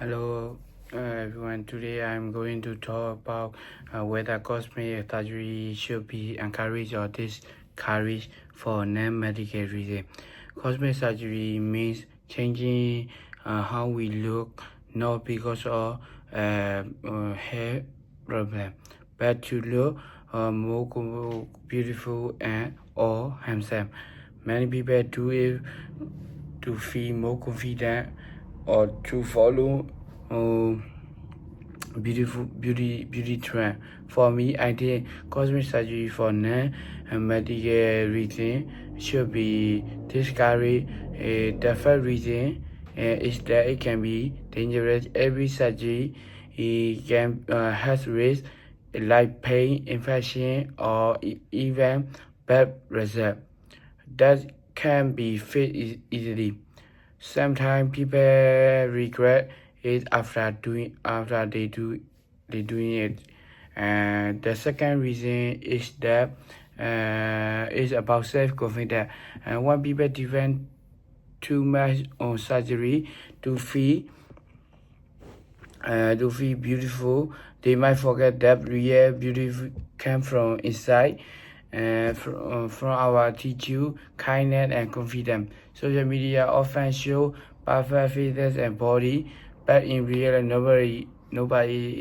Hello everyone, today I'm going to talk about whether cosmetic surgery should be encouraged or discouraged for non-medical reasons. Cosmetic surgery means changing how we look, not because of hair problem, but to look more beautiful and or handsome. Many people do it to feel more confident or to follow beauty trend. For me, I think cosmetic surgery for non-medical reason should be discouraged. The first reason is that it can be dangerous. Every surgery can has risk like pain, infection, or even bad result that can be fixed easily. Sometimes people regret it after they doing it. And the second reason is that is about self-confidence. And when people depend too much on surgery to feel beautiful, they might forget that real beauty comes from inside. From our attitude, kindness, and confidence. Social media often show perfect faces and body, but in real nobody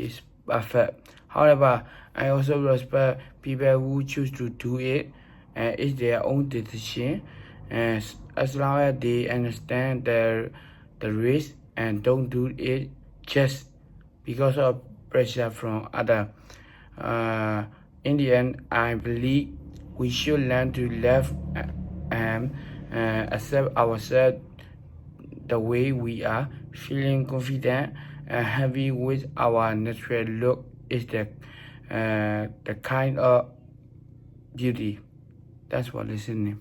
is perfect. However, I also respect people who choose to do it, and it's their own decision. And as long as they understand the risk and don't do it just because of pressure from others. In the end, I believe we should learn to love and accept ourselves the way we are, feeling confident and happy with our natural look is the kind of beauty. That's what listening.